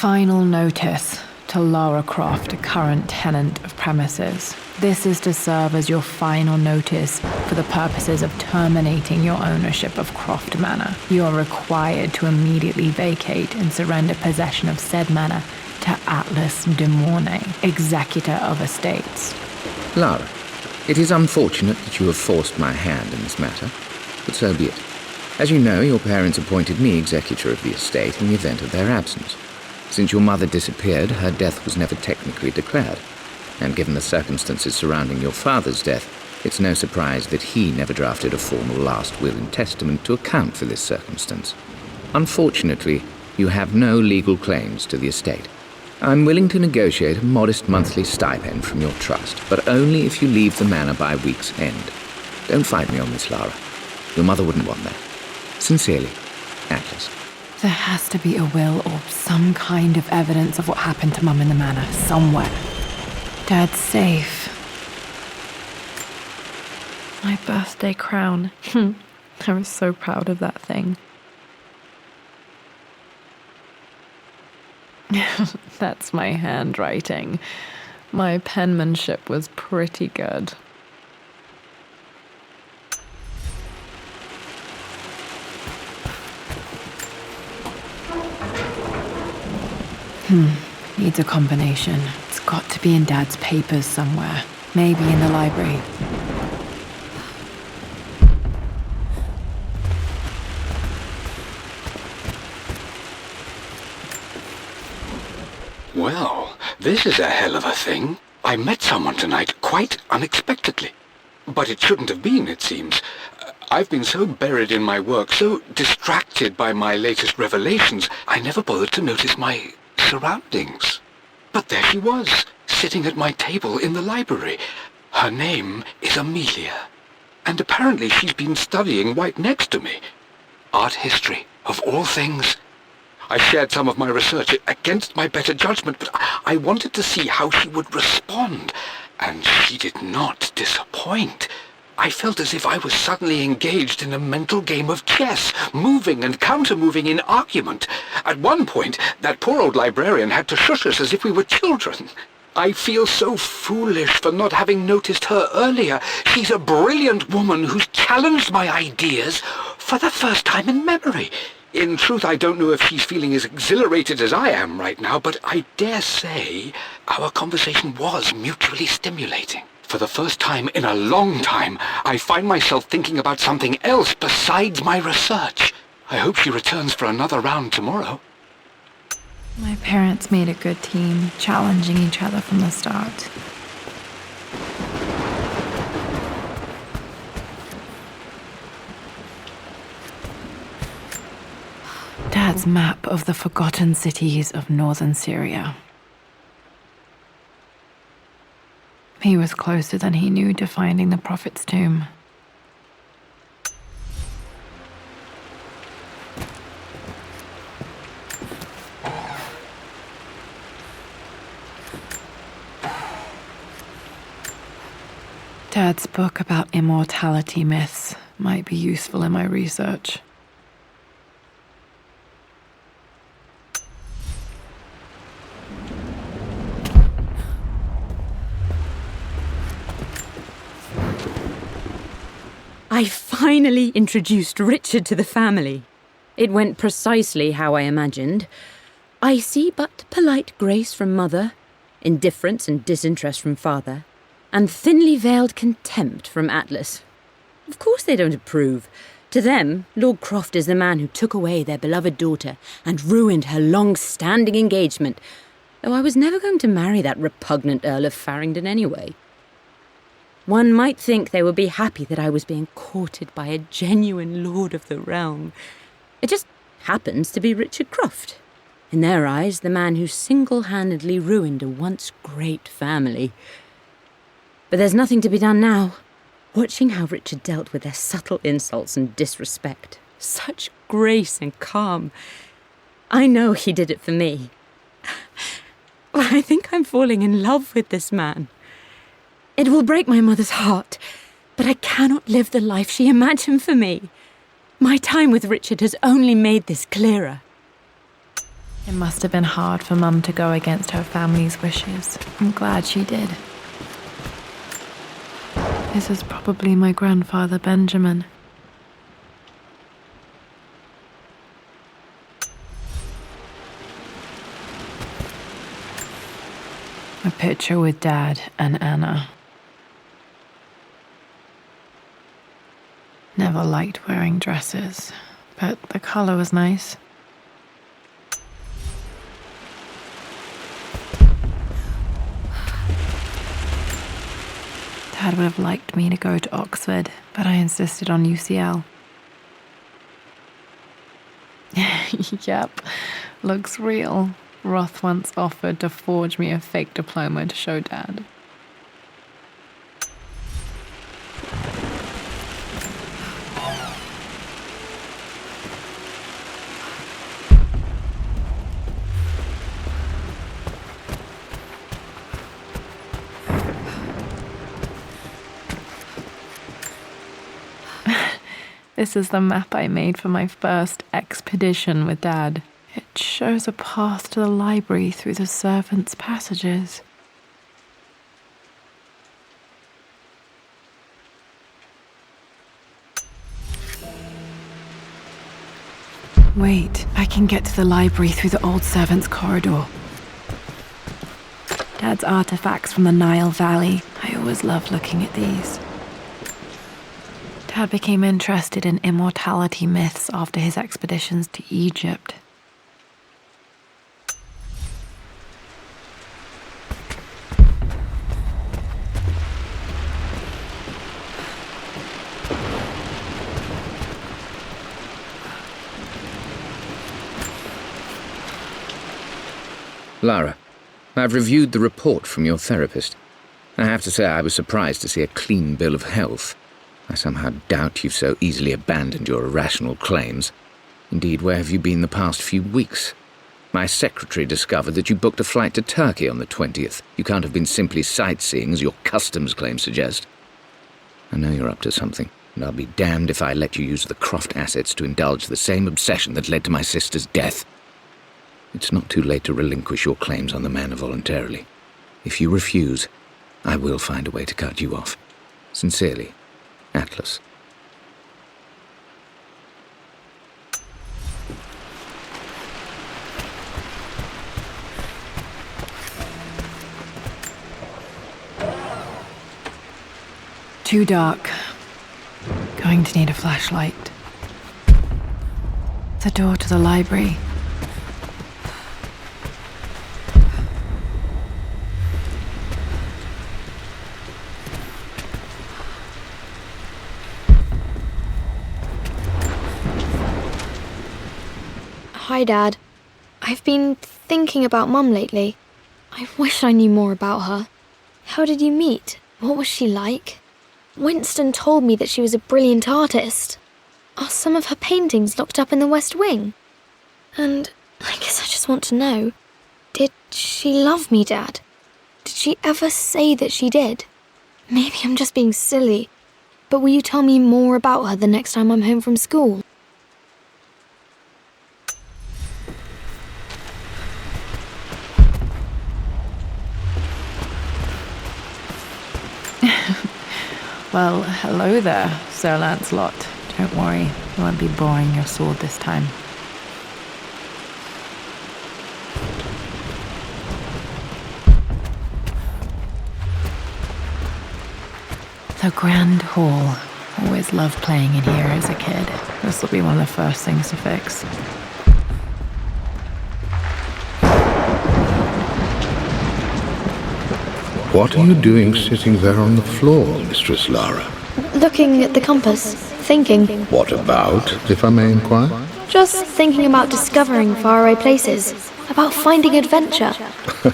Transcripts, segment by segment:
Final notice to Lara Croft, a current tenant of premises. This is to serve as your final notice for the purposes of terminating your ownership of Croft Manor. You are required to immediately vacate and surrender possession of said manor to Atlas de Mornay, executor of estates. Lara, it is unfortunate that you have forced my hand in this matter, but so be it. As you know, your parents appointed me executor of the estate in the event of their absence. Since your mother disappeared, her death was never technically declared. And given the circumstances surrounding your father's death, it's no surprise that he never drafted a formal last will and testament to account for this circumstance. Unfortunately, you have no legal claims to the estate. I'm willing to negotiate a modest monthly stipend from your trust, but only if you leave the manor by week's end. Don't fight me on this, Lara. Your mother wouldn't want that. Sincerely, Atlas. There has to be a will or some kind of evidence of what happened to Mum in the manor, somewhere. Dad's safe. My birthday crown. I was so proud of that thing. That's my handwriting. My penmanship was pretty good. Needs a combination. It's got to be in Dad's papers somewhere. Maybe in the library. Well, this is a hell of a thing. I met someone tonight, quite unexpectedly. But it shouldn't have been, it seems. I've been so buried in my work, so distracted by my latest revelations, I never bothered to notice my surroundings. But there she was, sitting at my table in the library. Her name is Amelia, and apparently she's been studying right next to me. Art history, of all things. I shared some of my research against my better judgment, but I wanted to see how she would respond, and she did not disappoint. I felt as if I was suddenly engaged in a mental game of chess, moving and counter-moving in argument. At one point, that poor old librarian had to shush us as if we were children. I feel so foolish for not having noticed her earlier. She's a brilliant woman who's challenged my ideas for the first time in memory. In truth, I don't know if she's feeling as exhilarated as I am right now, but I dare say our conversation was mutually stimulating. For the first time in a long time, I find myself thinking about something else besides my research. I hope she returns for another round tomorrow. My parents made a good team, challenging each other from the start. Dad's map of the forgotten cities of northern Syria. He was closer than he knew to finding the Prophet's tomb. Dad's book about immortality myths might be useful in my research. I finally introduced Richard to the family. It went precisely how I imagined. I see but polite grace from mother, indifference and disinterest from father, and thinly veiled contempt from Atlas. Of course they don't approve. To them, Lord Croft is the man who took away their beloved daughter and ruined her long-standing engagement, though I was never going to marry that repugnant Earl of Farringdon anyway. One might think they would be happy that I was being courted by a genuine lord of the realm. It just happens to be Richard Croft. In their eyes, the man who single-handedly ruined a once great family. But there's nothing to be done now. Watching how Richard dealt with their subtle insults and disrespect. Such grace and calm. I know he did it for me. I think I'm falling in love with this man. It will break my mother's heart, but I cannot live the life she imagined for me. My time with Richard has only made this clearer. It must have been hard for Mum to go against her family's wishes. I'm glad she did. This is probably my grandfather Benjamin. A picture with Dad and Anna. Never liked wearing dresses, but the color was nice. Dad would have liked me to go to Oxford, but I insisted on UCL. Yep, looks real. Roth once offered to forge me a fake diploma to show Dad. This is the map I made for my first expedition with Dad. It shows a path to the library through the servants' passages. Wait, I can get to the library through the old servants' corridor. Dad's artifacts from the Nile Valley. I always loved looking at these. Dad became interested in immortality myths after his expeditions to Egypt. Lara, I've reviewed the report from your therapist. I have to say I was surprised to see a clean bill of health. I somehow doubt you've so easily abandoned your irrational claims. Indeed, where have you been the past few weeks? My secretary discovered that you booked a flight to Turkey on the 20th. You can't have been simply sightseeing, as your customs claims suggest. I know you're up to something, and I'll be damned if I let you use the Croft assets to indulge the same obsession that led to my sister's death. It's not too late to relinquish your claims on the manor voluntarily. If you refuse, I will find a way to cut you off. Sincerely, Atlas. Too dark. Going to need a flashlight. The door to the library. Hi, Dad. I've been thinking about Mum lately. I wish I knew more about her. How did you meet? What was she like? Winston told me that she was a brilliant artist. Are some of her paintings locked up in the West Wing? And I guess I just want to know, did she love me, Dad? Did she ever say that she did? Maybe I'm just being silly, but will you tell me more about her the next time I'm home from school? Well, hello there, Sir Lancelot. Don't worry, I won't be boring your sword this time. The Grand Hall. Always loved playing in here as a kid. This will be one of the first things to fix. What are you doing sitting there on the floor, Mistress Lara? Looking at the compass, thinking. What about, if I may inquire? Just thinking about discovering faraway places, about finding adventure.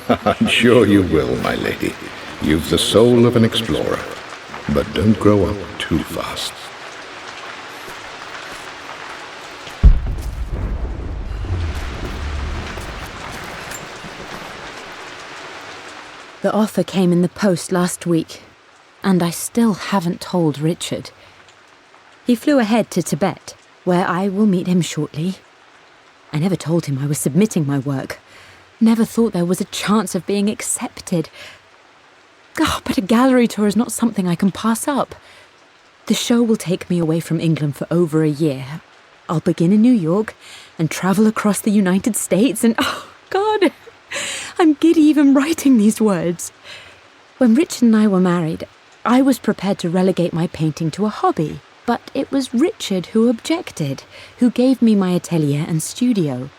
I'm sure you will, my lady. You've the soul of an explorer. But don't grow up too fast. The offer came in the post last week, and I still haven't told Richard. He flew ahead to Tibet, where I will meet him shortly. I never told him I was submitting my work. Never thought there was a chance of being accepted. But a gallery tour is not something I can pass up. The show will take me away from England for over a year. I'll begin in New York and travel across the United States and, oh, God, I'm giddy even writing these words. When Richard and I were married, I was prepared to relegate my painting to a hobby, but it was Richard who objected, who gave me my atelier and studio.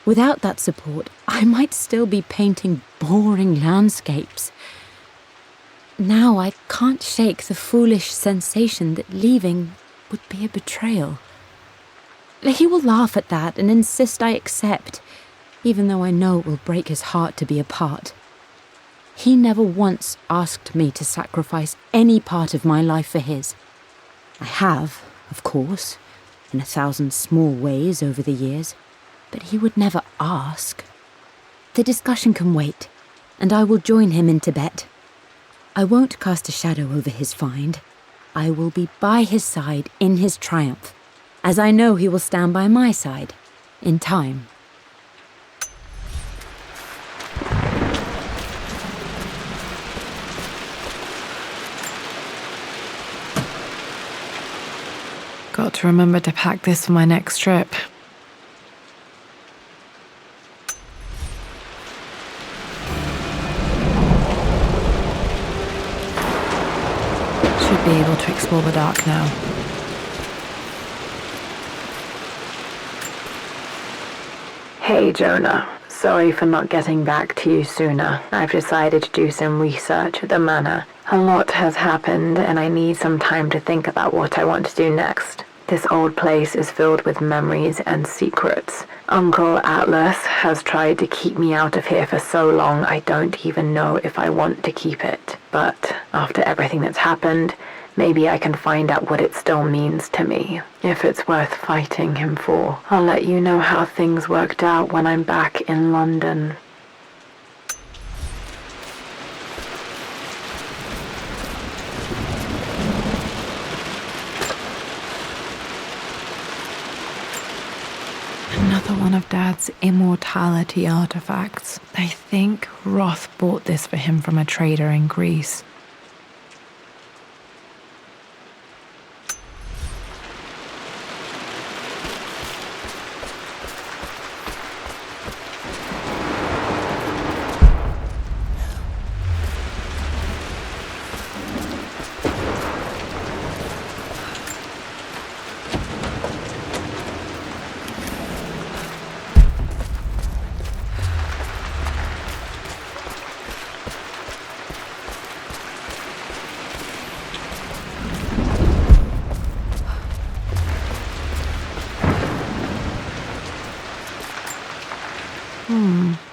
Without that support, I might still be painting boring landscapes. Now I can't shake the foolish sensation that leaving would be a betrayal. He will laugh at that and insist I accept, even though I know it will break his heart to be apart. He never once asked me to sacrifice any part of my life for his. I have, of course, in 1,000 small ways over the years, but he would never ask. The discussion can wait, and I will join him in Tibet. I won't cast a shadow over his find. I will be by his side in his triumph, as I know he will stand by my side, in time. Got to remember to pack this for my next trip. Should be able to explore the dark now. Hey Jonah, sorry for not getting back to you sooner. I've decided to do some research at the manor. A lot has happened and I need some time to think about what I want to do next. This old place is filled with memories and secrets. Uncle Atlas has tried to keep me out of here for so long I don't even know if I want to keep it. But after everything that's happened, maybe I can find out what it still means to me, if it's worth fighting him for. I'll let you know how things worked out when I'm back in London. Another one of Dad's immortality artifacts. I think Roth bought this for him from a trader in Greece.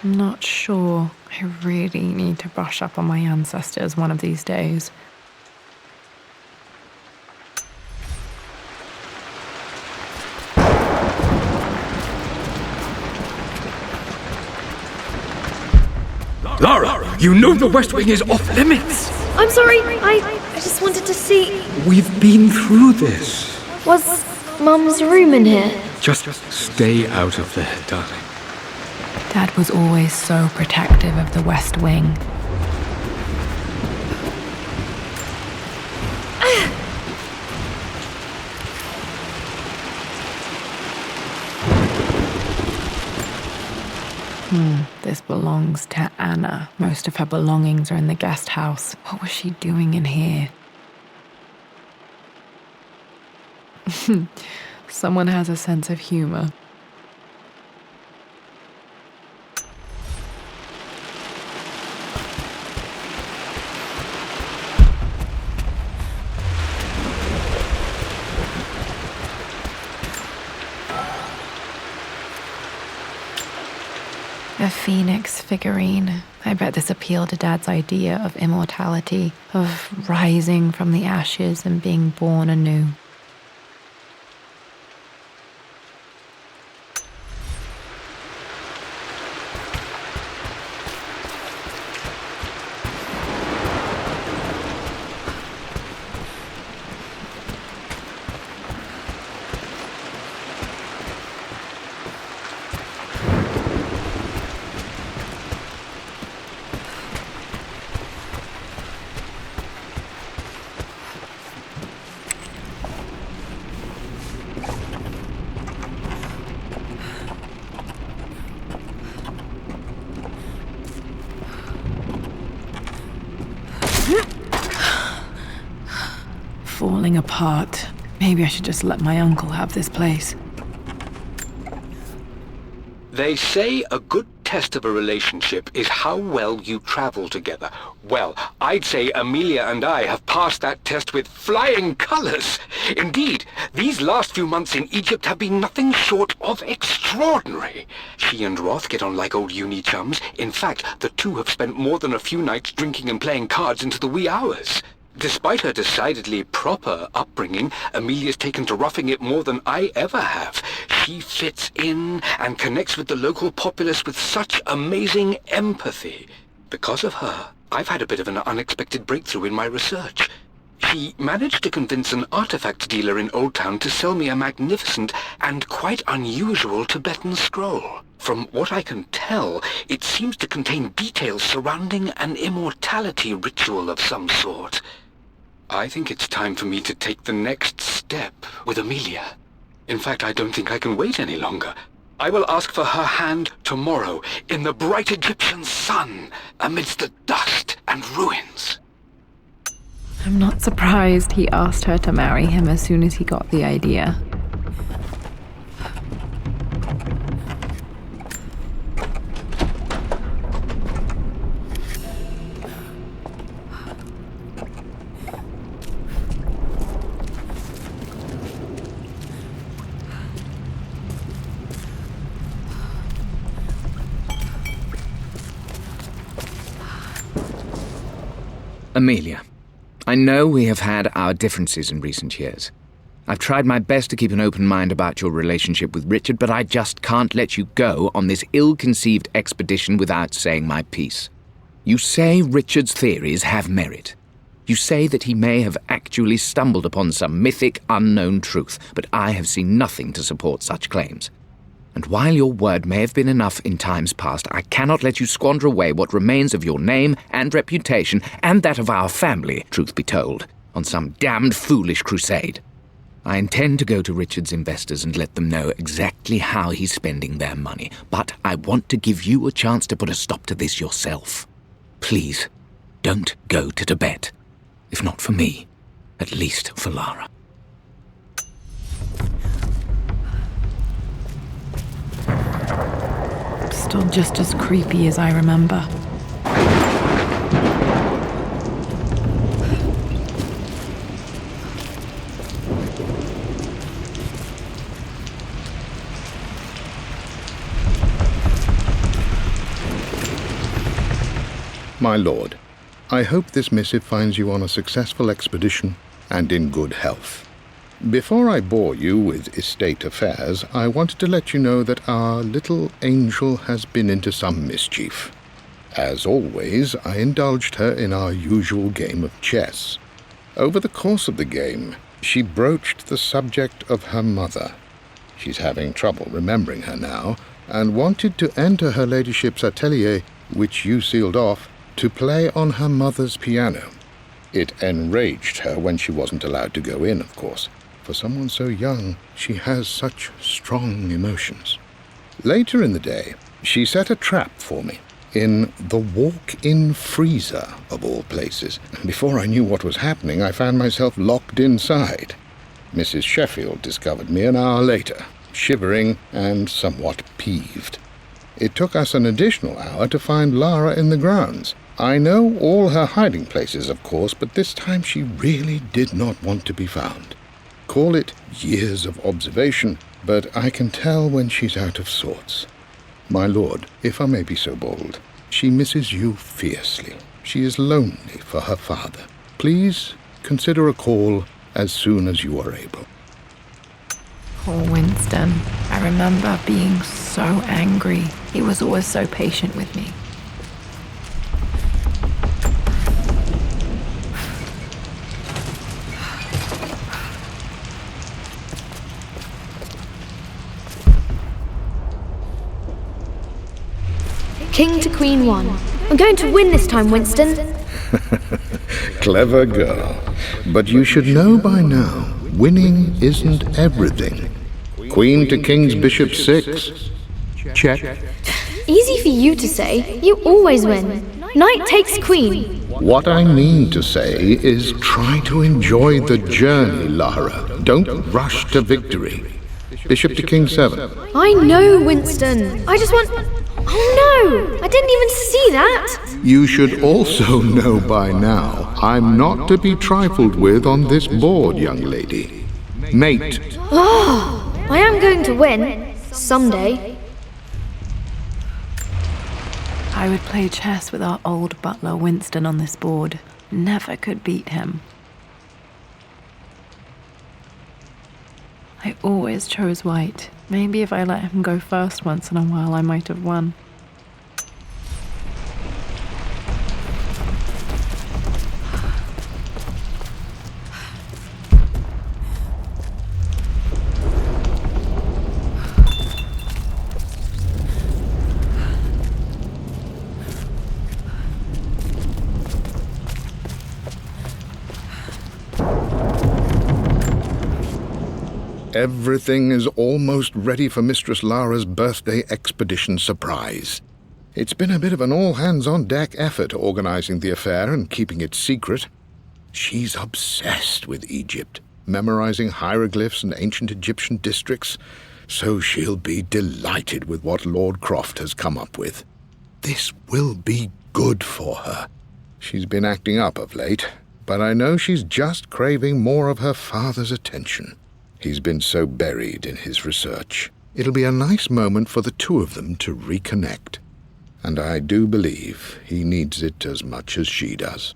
Not sure. I really need to brush up on my ancestors one of these days. Lara, you know the West Wing is off limits. I'm sorry, I just wanted to see... We've been through this. Was Mum's room in here? Just stay out of there, darling. Dad was always so protective of the West Wing. This belongs to Anna. Most of her belongings are in the guest house. What was she doing in here? Someone has a sense of humor. A phoenix figurine. I bet this appealed to Dad's idea of immortality, of rising from the ashes and being born anew. apart. Maybe I should just let my uncle have this place. They say a good test of a relationship is how well you travel together. Well, I'd say Amelia and I have passed that test with flying colors. Indeed, these last few months in Egypt have been nothing short of extraordinary. She and Roth get on like old uni chums. In fact, the two have spent more than a few nights drinking and playing cards into the wee hours. Despite her decidedly proper upbringing, Amelia's taken to roughing it more than I ever have. She fits in and connects with the local populace with such amazing empathy. Because of her, I've had a bit of an unexpected breakthrough in my research. She managed to convince an artifact dealer in Old Town to sell me a magnificent and quite unusual Tibetan scroll. From what I can tell, it seems to contain details surrounding an immortality ritual of some sort. I think it's time for me to take the next step with Amelia. In fact, I don't think I can wait any longer. I will ask for her hand tomorrow in the bright Egyptian sun amidst the dust and ruins. I'm not surprised he asked her to marry him as soon as he got the idea. Amelia, I know we have had our differences in recent years. I've tried my best to keep an open mind about your relationship with Richard, but I just can't let you go on this ill-conceived expedition without saying my piece. You say Richard's theories have merit. You say that he may have actually stumbled upon some mythic, unknown truth, but I have seen nothing to support such claims. And while your word may have been enough in times past, I cannot let you squander away what remains of your name and reputation, and that of our family, truth be told, on some damned foolish crusade. I intend to go to Richard's investors and let them know exactly how he's spending their money, but I want to give you a chance to put a stop to this yourself. Please, don't go to Tibet. If not for me, at least for Lara. Still just as creepy as I remember. My lord, I hope this missive finds you on a successful expedition and in good health. Before I bore you with estate affairs, I wanted to let you know that our little angel has been into some mischief. As always, I indulged her in our usual game of chess. Over the course of the game, she broached the subject of her mother. She's having trouble remembering her now, and wanted to enter her ladyship's atelier, which you sealed off, to play on her mother's piano. It enraged her when she wasn't allowed to go in, of course. For someone so young, she has such strong emotions. Later in the day, she set a trap for me in the walk-in freezer, of all places. Before I knew what was happening, I found myself locked inside. Mrs. Sheffield discovered me an hour later, shivering and somewhat peeved. It took us an additional hour to find Lara in the grounds. I know all her hiding places, of course, but this time she really did not want to be found. Call it years of observation, but I can tell when she's out of sorts. My lord, if I may be so bold, she misses you fiercely. She is lonely for her father. Please consider a call as soon as you are able. Poor Winston. I remember being so angry. He was always so patient with me. King to Queen 1. I'm going to win this time, Winston. Clever girl. But you should know by now, winning isn't everything. Queen to King's Bishop 6. Check. Easy for you to say. You always win. Knight takes queen. What I mean to say is try to enjoy the journey, Lara. Don't rush to victory. Bishop to king 7. I know, Winston. I just want... Oh no! I didn't even see that! You should also know by now, I'm not to be trifled with on this board, young lady. Mate. Oh, I am going to win. Someday. I would play chess with our old butler Winston on this board. Never could beat him. I always chose white. Maybe if I let him go first once in a while, I might have won. Everything is almost ready for Mistress Lara's birthday expedition surprise. It's been a bit of an all-hands-on-deck effort organizing the affair and keeping it secret. She's obsessed with Egypt, memorizing hieroglyphs and ancient Egyptian districts, so she'll be delighted with what Lord Croft has come up with. This will be good for her. She's been acting up of late, but I know she's just craving more of her father's attention. He's been so buried in his research. It'll be a nice moment for the two of them to reconnect. And I do believe he needs it as much as she does.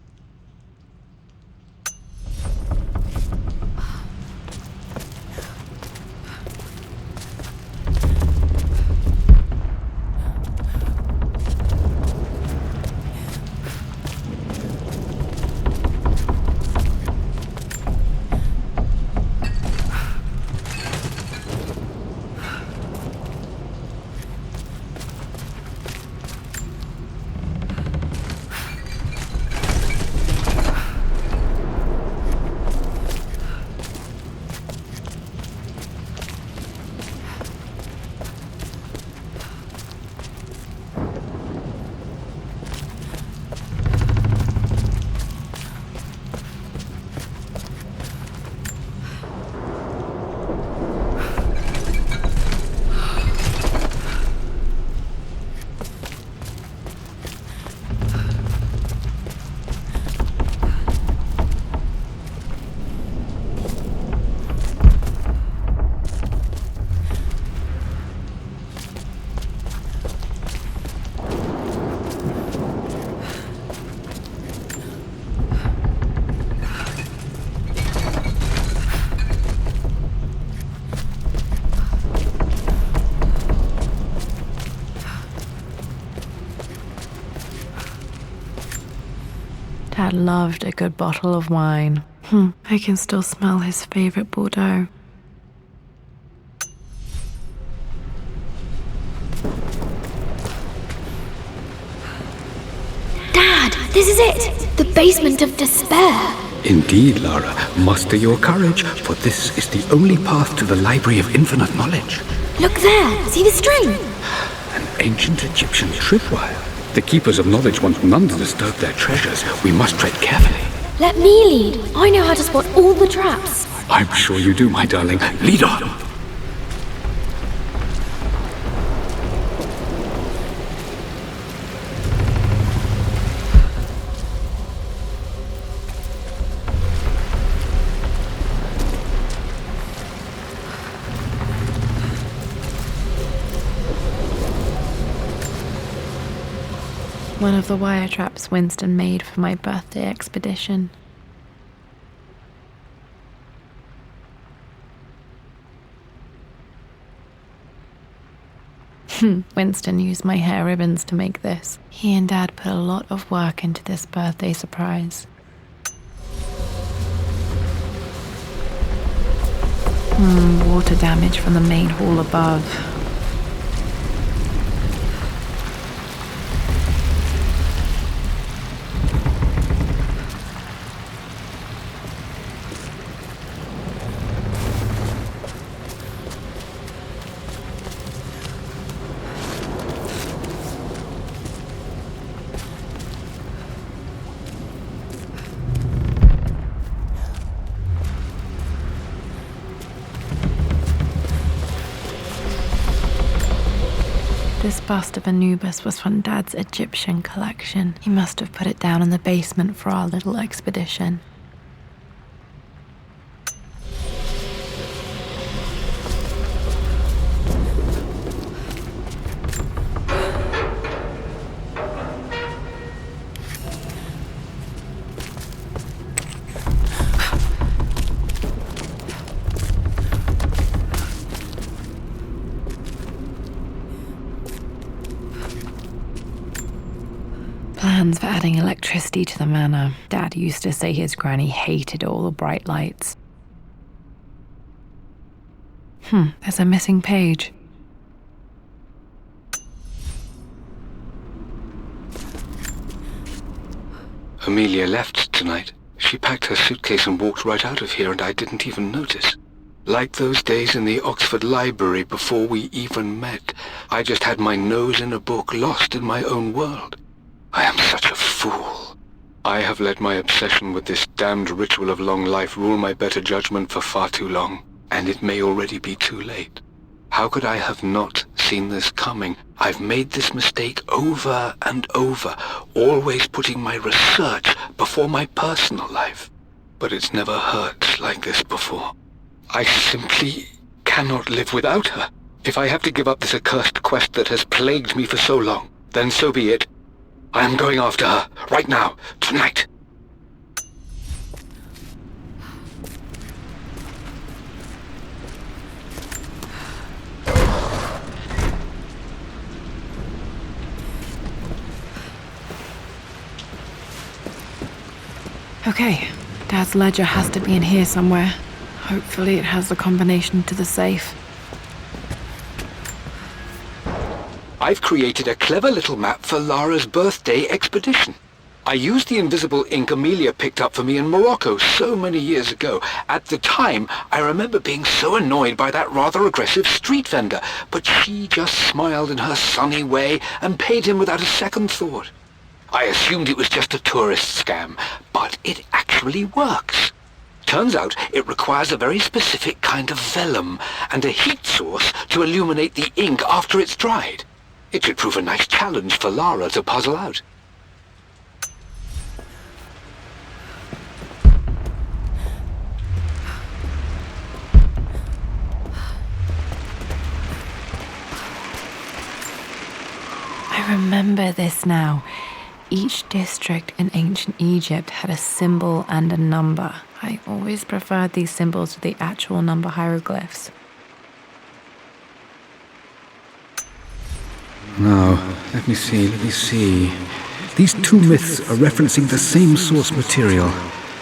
Dad loved a good bottle of wine. I can still smell his favorite Bordeaux. Dad, this is it! The basement of despair! Indeed, Lara. Muster your courage, for this is the only path to the Library of Infinite Knowledge. Look there! See the string? An ancient Egyptian tripwire. The Keepers of Knowledge want none to disturb their treasures. We must tread carefully. Let me lead. I know how to spot all the traps. I'm sure you do, my darling. Lead on! One of the wire traps Winston made for my birthday expedition. Winston used my hair ribbons to make this. He and Dad put a lot of work into this birthday surprise. Water damage from the main hall above. This bust of Anubis was from Dad's Egyptian collection. He must have put it down in the basement for our little expedition. Plans for adding electricity to the manor. Dad used to say his granny hated all the bright lights. There's a missing page. Amelia left tonight. She packed her suitcase and walked right out of here, and I didn't even notice. Like those days in the Oxford Library before we even met, I just had my nose in a book, lost in my own world. I am such a fool. I have let my obsession with this damned ritual of long life rule my better judgment for far too long, and it may already be too late. How could I have not seen this coming? I've made this mistake over and over, always putting my research before my personal life. But it's never hurt like this before. I simply cannot live without her. If I have to give up this accursed quest that has plagued me for so long, then so be it. I am going after her, right now, tonight. Okay, Dad's ledger has to be in here somewhere. Hopefully it has the combination to the safe. I've created a clever little map for Lara's birthday expedition. I used the invisible ink Amelia picked up for me in Morocco so many years ago. At the time, I remember being so annoyed by that rather aggressive street vendor, but she just smiled in her sunny way and paid him without a second thought. I assumed it was just a tourist scam, but it actually works. Turns out it requires a very specific kind of vellum and a heat source to illuminate the ink after it's dried. It should prove a nice challenge for Lara to puzzle out. I remember this now. Each district in ancient Egypt had a symbol and a number. I always preferred these symbols to the actual number hieroglyphs. Now, let me see. These two myths are referencing the same source material.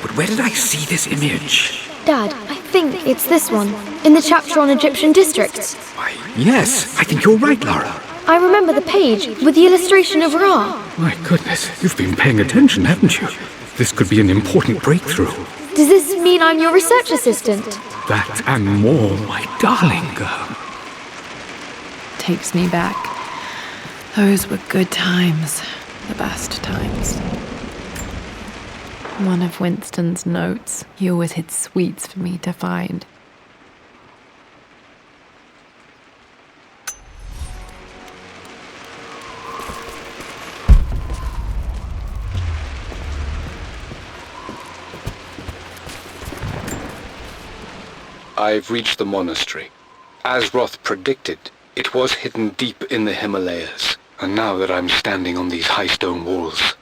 But where did I see this image? Dad, I think it's this one, in the chapter on Egyptian districts. Why, yes, I think you're right, Lara. I remember the page with the illustration of Ra. My goodness, you've been paying attention, haven't you? This could be an important breakthrough. Does this mean I'm your research assistant? That and more, my darling girl. Takes me back. Those were good times. The best times. One of Winston's notes. He always hid sweets for me to find. I've reached the monastery. As Roth predicted, it was hidden deep in the Himalayas. And now that I'm standing on these high stone walls,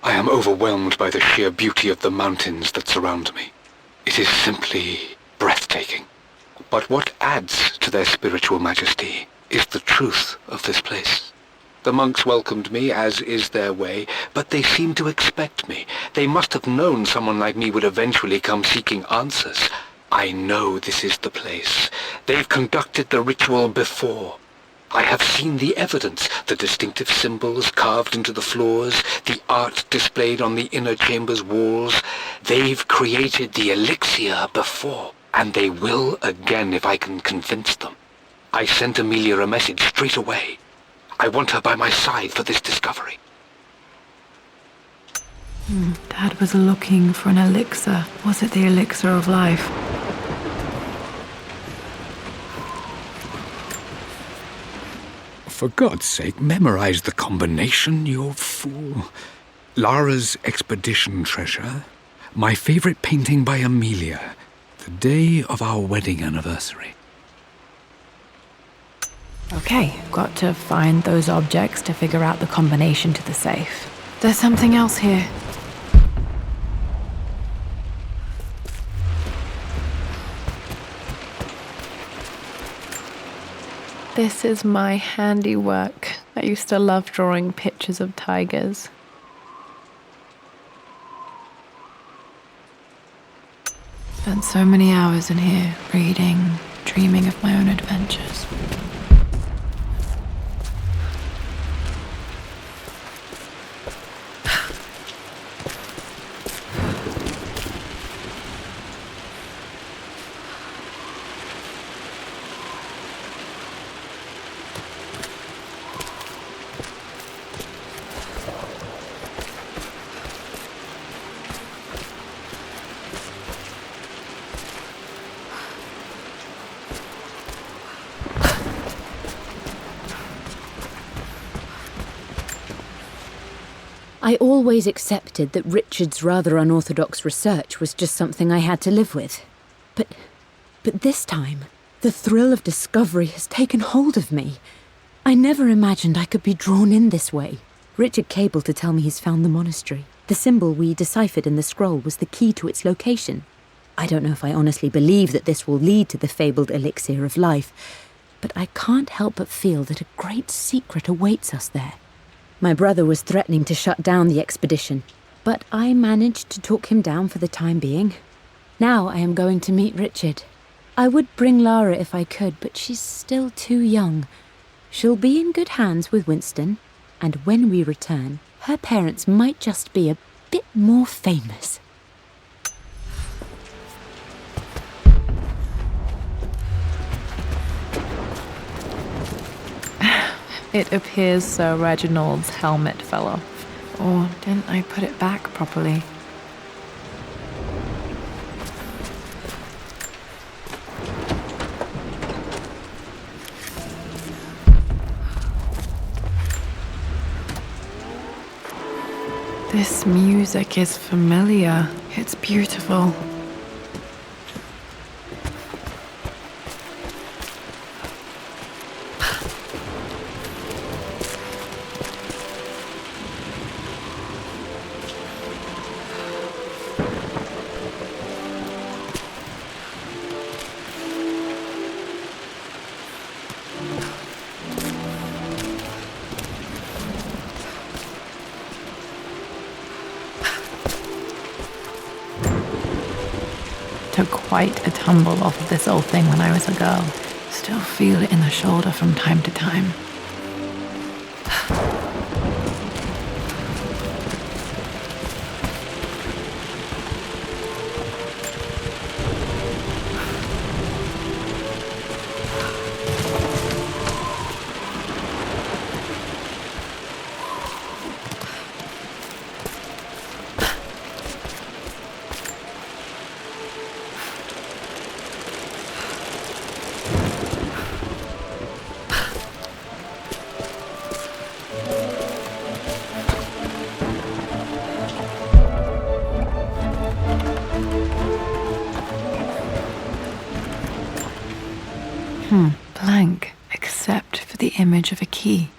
I am overwhelmed by the sheer beauty of the mountains that surround me. It is simply breathtaking. But what adds to their spiritual majesty is the truth of this place. The monks welcomed me, as is their way, but they seemed to expect me. They must have known someone like me would eventually come seeking answers. I know this is the place. They've conducted the ritual before. I have seen the evidence, the distinctive symbols carved into the floors, the art displayed on the inner chamber's walls. They've created the elixir before, and they will again if I can convince them. I sent Amelia a message straight away. I want her by my side for this discovery. Dad was looking for an elixir. Was it the elixir of life? for God's sake, memorize the combination, you fool. Lara's expedition treasure, my favorite painting by Amelia, the day of our wedding anniversary. Okay, got to find those objects to figure out the combination to the safe. There's something else here. This is my handiwork. I used to love drawing pictures of tigers. Spent so many hours in here, reading, dreaming of my own adventures. I always accepted that Richard's rather unorthodox research was just something I had to live with. But this time, the thrill of discovery has taken hold of me. I never imagined I could be drawn in this way. Richard cabled to tell me he's found the monastery. The symbol we deciphered in the scroll was the key to its location. I don't know if I honestly believe that this will lead to the fabled elixir of life, but I can't help but feel that a great secret awaits us there. My brother was threatening to shut down the expedition, but I managed to talk him down for the time being. Now I am going to meet Richard. I would bring Lara if I could, but she's still too young. She'll be in good hands with Winston, and when we return, her parents might just be a bit more famous. It appears Sir Reginald's helmet fell off. Or didn't I put it back properly? This music is familiar. It's beautiful. Took quite a tumble off of this old thing when I was a girl. Still feel it in the shoulder from time to time. Blank, except for the image of a key.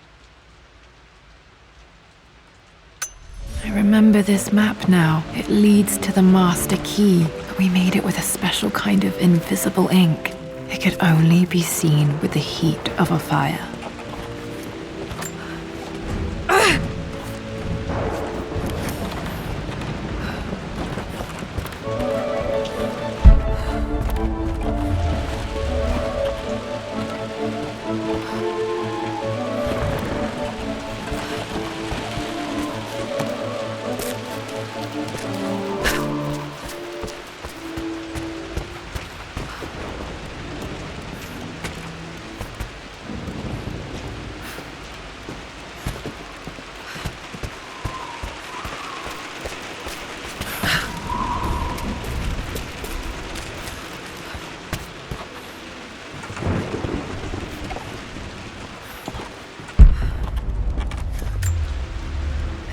I remember this map now. It leads to the master key, but we made it with a special kind of invisible ink. It could only be seen with the heat of a fire.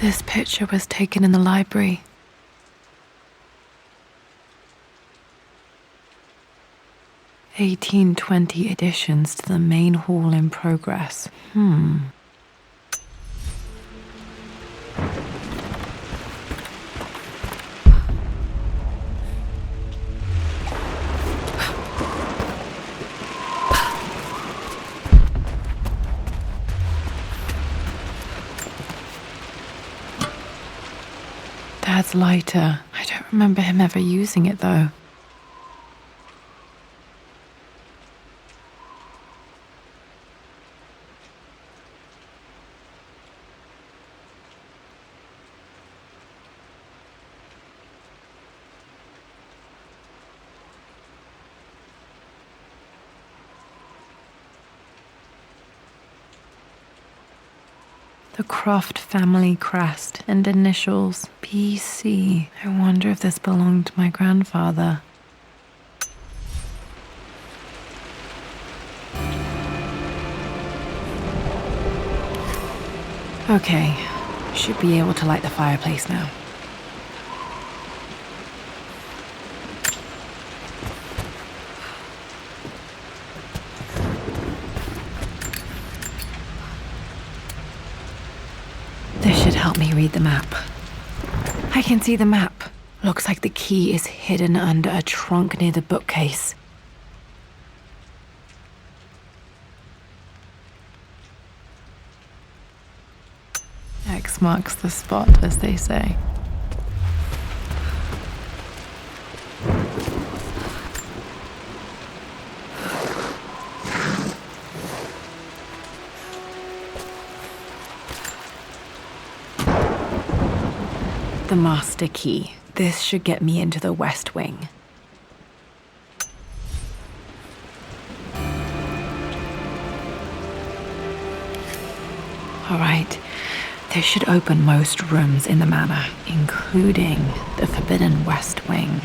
This picture was taken in the library. (1820) additions to the main hall in progress. Dad's lighter. I don't remember him ever using it, though. The Croft family crest and initials BC. I wonder if this belonged to my grandfather. Okay, should be able to light the fireplace now. This should help me read the map. I can see the map. Looks like the key is hidden under a trunk near the bookcase. X marks the spot, as they say. The master key. This should get me into the West Wing. All right. This should open most rooms in the manor, including the forbidden West Wing.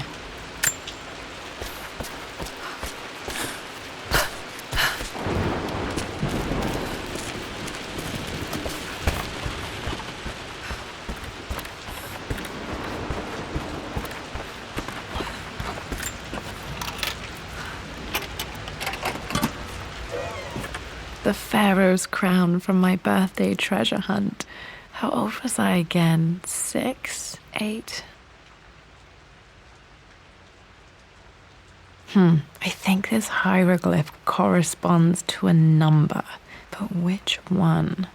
The Pharaoh's crown from my birthday treasure hunt. How old was I again? 6? 8? I think this hieroglyph corresponds to a number, but which one?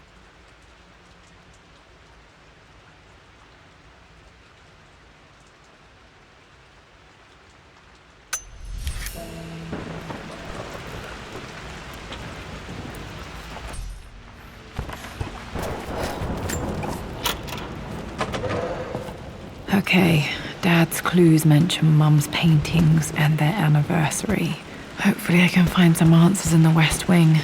Okay, Dad's clues mention Mum's paintings and their anniversary. Hopefully I can find some answers in the West Wing.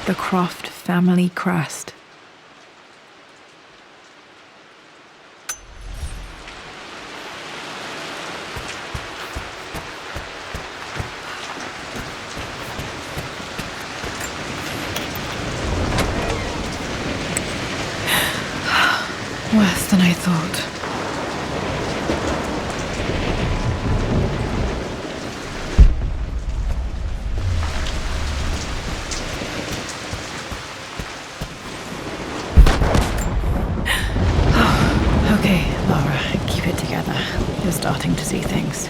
The Croft family crest. Worse than I thought. Okay, Lara, keep it together. You're starting to see things.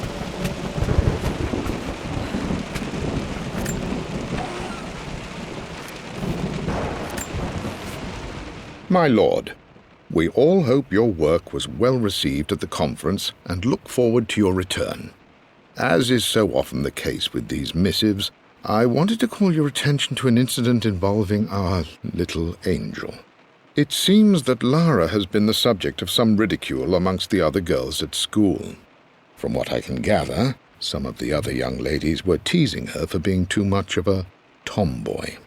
My lord, we all hope your work was well received at the conference and look forward to your return. As is so often the case with these missives, I wanted to call your attention to an incident involving our little angel. It seems that Lara has been the subject of some ridicule amongst the other girls at school. From what I can gather, some of the other young ladies were teasing her for being too much of a tomboy.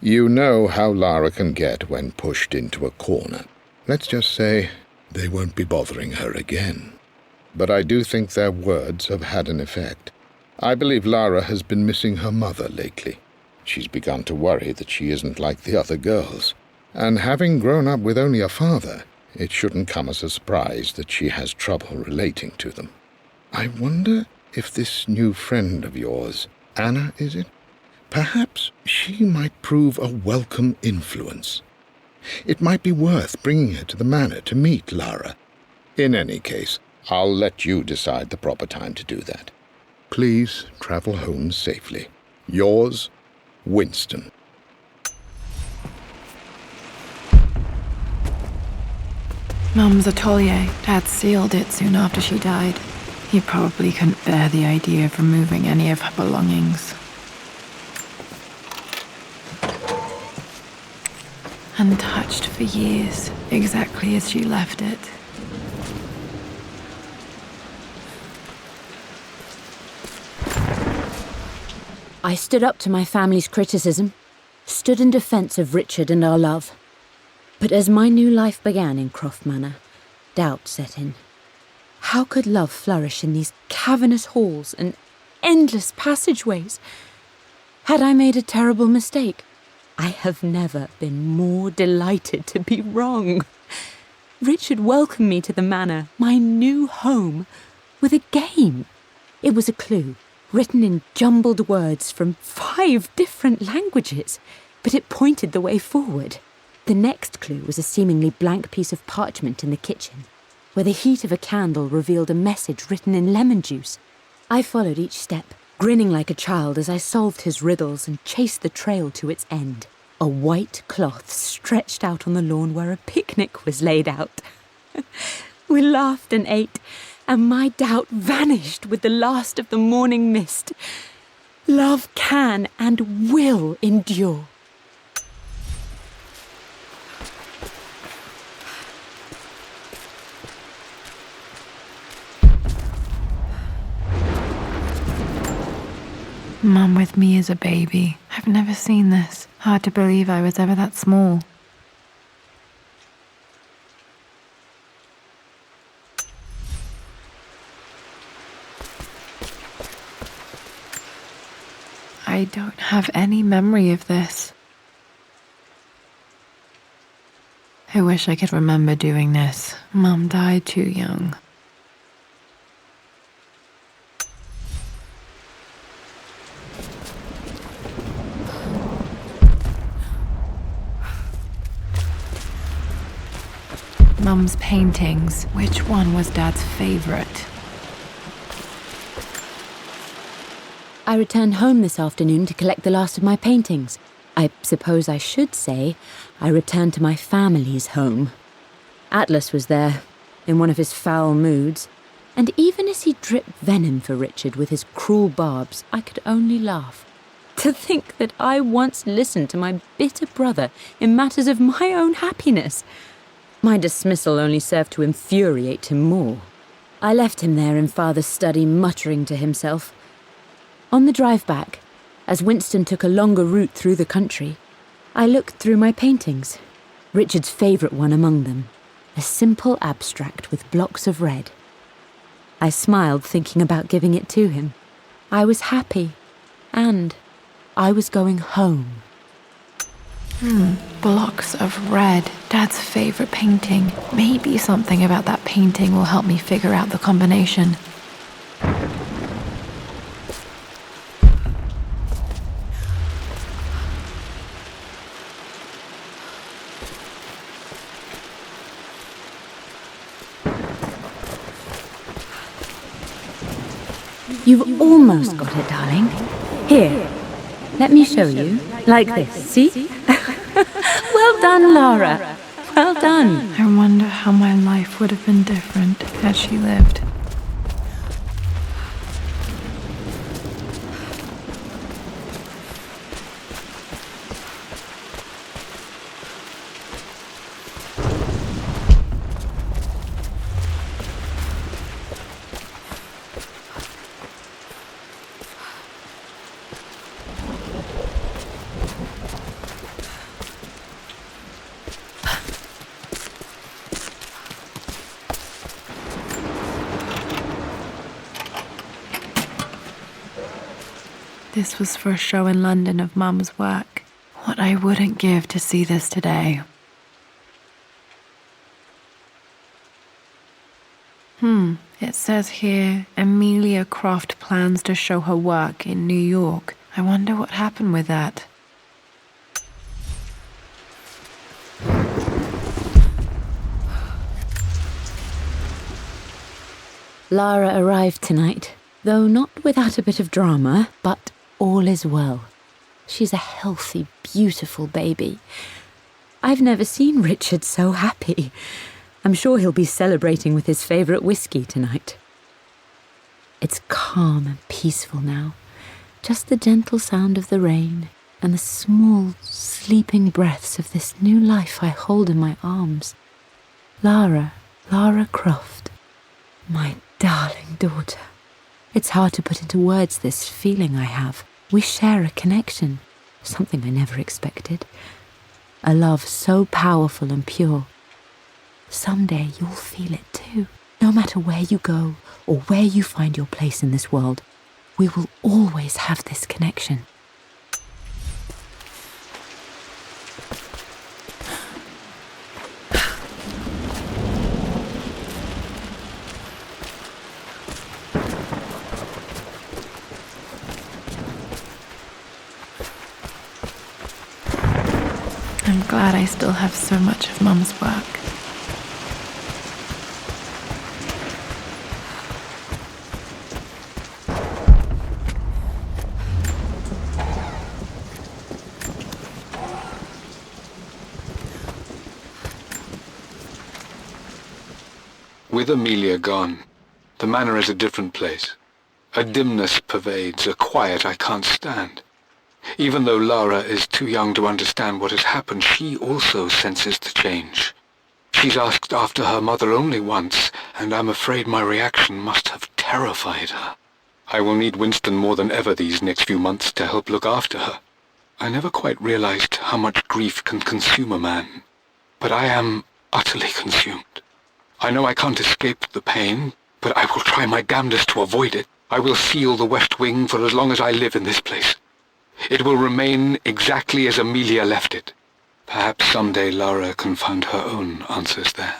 You know how Lara can get when pushed into a corner. Let's just say they won't be bothering her again. But I do think their words have had an effect. I believe Lara has been missing her mother lately. She's begun to worry that she isn't like the other girls. And having grown up with only a father, it shouldn't come as a surprise that she has trouble relating to them. I wonder if this new friend of yours, Anna, is it? Perhaps she might prove a welcome influence. It might be worth bringing her to the manor to meet Lara. In any case, I'll let you decide the proper time to do that. Please travel home safely. Yours, Winston. Mum's atelier. Dad sealed it soon after she died. He probably couldn't bear the idea of removing any of her belongings. Untouched for years, exactly as she left it. I stood up to my family's criticism, stood in defence of Richard and our love. But as my new life began in Croft Manor, doubt set in. How could love flourish in these cavernous halls and endless passageways? Had I made a terrible mistake? I have never been more delighted to be wrong. Richard welcomed me to the manor, my new home, with a game. It was a clue, written in jumbled words from 5 different languages, but it pointed the way forward. The next clue was a seemingly blank piece of parchment in the kitchen, where the heat of a candle revealed a message written in lemon juice. I followed each step, grinning like a child as I solved his riddles and chased the trail to its end. A white cloth stretched out on the lawn where a picnic was laid out. We laughed and ate, and my doubt vanished with the last of the morning mist. Love can and will endure. Mum with me as a baby. I've never seen this. Hard to believe I was ever that small. I don't have any memory of this. I wish I could remember doing this. Mum died too young. Mum's paintings. Which one was Dad's favorite? I returned home this afternoon to collect the last of my paintings. I suppose I should say I returned to my family's home. Atlas was there, in one of his foul moods, and even as he dripped venom for Richard with his cruel barbs, I could only laugh. To think that I once listened to my bitter brother in matters of my own happiness. My dismissal only served to infuriate him more. I left him there in Father's study, muttering to himself. On the drive back, as Winston took a longer route through the country, I looked through my paintings, Richard's favourite one among them, a simple abstract with blocks of red. I smiled, thinking about giving it to him. I was happy, and I was going home. Blocks of red. Dad's favourite painting. Maybe something about that painting will help me figure out the combination. You've almost got it, darling. Here, let me show you. Like this, see? Well done, Lara. Well done. I wonder how my life would have been different had she lived. This was for a show in London of Mum's work. What I wouldn't give to see this today. It says here, Amelia Croft plans to show her work in New York. I wonder what happened with that. Lara arrived tonight, though not without a bit of drama, but all is well. She's a healthy, beautiful baby. I've never seen Richard so happy. I'm sure he'll be celebrating with his favourite whiskey tonight. It's calm and peaceful now. Just the gentle sound of the rain and the small, sleeping breaths of this new life I hold in my arms. Lara Croft, my darling daughter. It's hard to put into words this feeling I have. We share a connection, something I never expected. A love so powerful and pure. Someday you'll feel it too. No matter where you go or where you find your place in this world, we will always have this connection. I'm glad I still have so much of Mum's work. With Amelia gone, the manor is a different place. A dimness pervades, a quiet I can't stand. Even though Lara is too young to understand what has happened, she also senses the change. She's asked after her mother only once, and I'm afraid my reaction must have terrified her. I will need Winston more than ever these next few months to help look after her. I never quite realized how much grief can consume a man, but I am utterly consumed. I know I can't escape the pain, but I will try my damnedest to avoid it. I will seal the West Wing for as long as I live in this place. It will remain exactly as Amelia left it. Perhaps someday Lara can find her own answers there.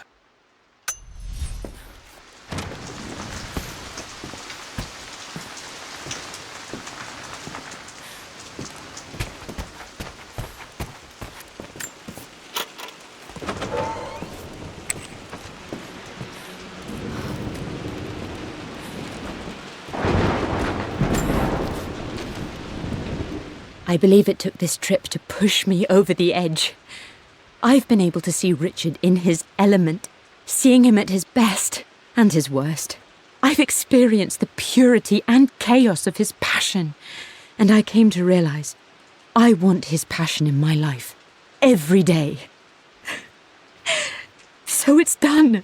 I believe it took this trip to push me over the edge. I've been able to see Richard in his element, seeing him at his best and his worst. I've experienced the purity and chaos of his passion, and I came to realize I want his passion in my life every day. So it's done.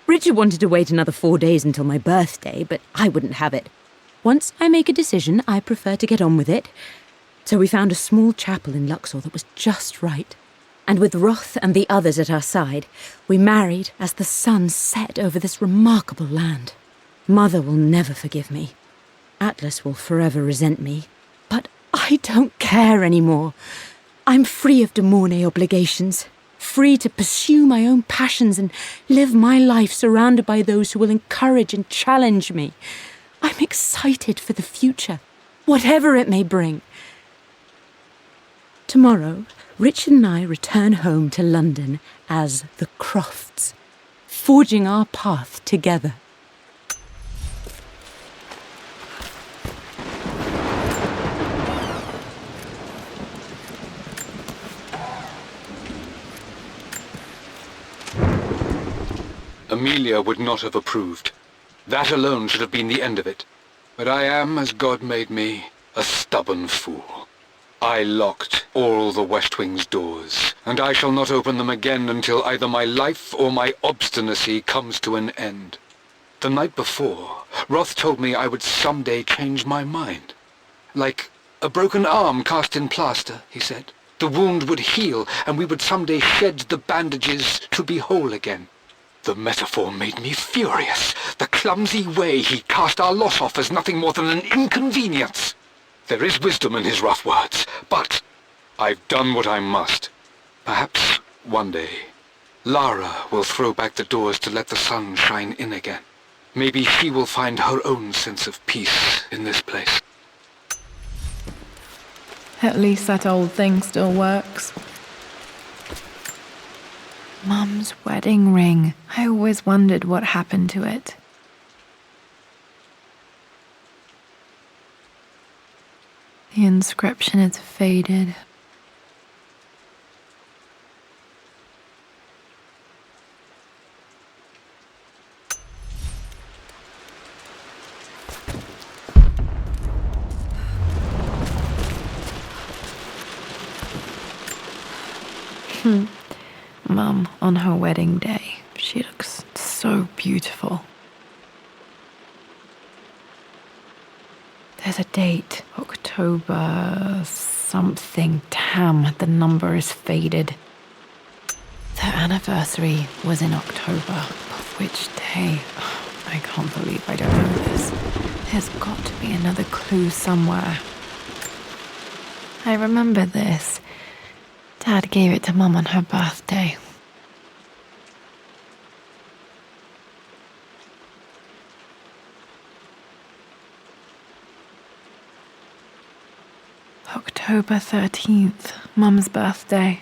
Richard wanted to wait another 4 days until my birthday, but I wouldn't have it. Once I make a decision, I prefer to get on with it. So we found a small chapel in Luxor that was just right. And with Roth and the others at our side, we married as the sun set over this remarkable land. Mother will never forgive me. Atlas will forever resent me. But I don't care anymore. I'm free of De Mornay obligations, free to pursue my own passions and live my life surrounded by those who will encourage and challenge me. I'm excited for the future, whatever it may bring. Tomorrow, Richard and I return home to London as the Crofts, forging our path together. Amelia would not have approved. That alone should have been the end of it. But I am, as God made me, a stubborn fool. I locked all the West Wing's doors, and I shall not open them again until either my life or my obstinacy comes to an end. The night before, Roth told me I would someday change my mind. Like a broken arm cast in plaster, he said. The wound would heal, and we would someday shed the bandages to be whole again. The metaphor made me furious. The clumsy way he cast our loss off as nothing more than an inconvenience. There is wisdom in his rough words, but I've done what I must. Perhaps one day, Lara will throw back the doors to let the sun shine in again. Maybe she will find her own sense of peace in this place. At least that old thing still works. Mum's wedding ring. I always wondered what happened to it. The inscription is faded. Mum, on her wedding day, she looks so beautiful. There's a date, October something. Damn, the number is faded. Their anniversary was in October. But which day? I can't believe I don't know this. There's got to be another clue somewhere. I remember this. Dad gave it to Mum on her birthday. October 13th, Mum's birthday.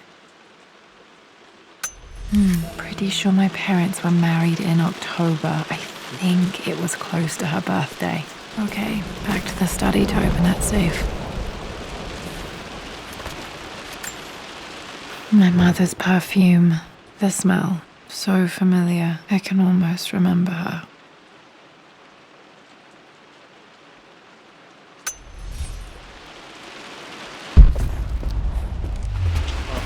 Pretty sure my parents were married in October. I think it was close to her birthday. Okay, back to the study to open that safe. My mother's perfume. The smell. So familiar. I can almost remember her.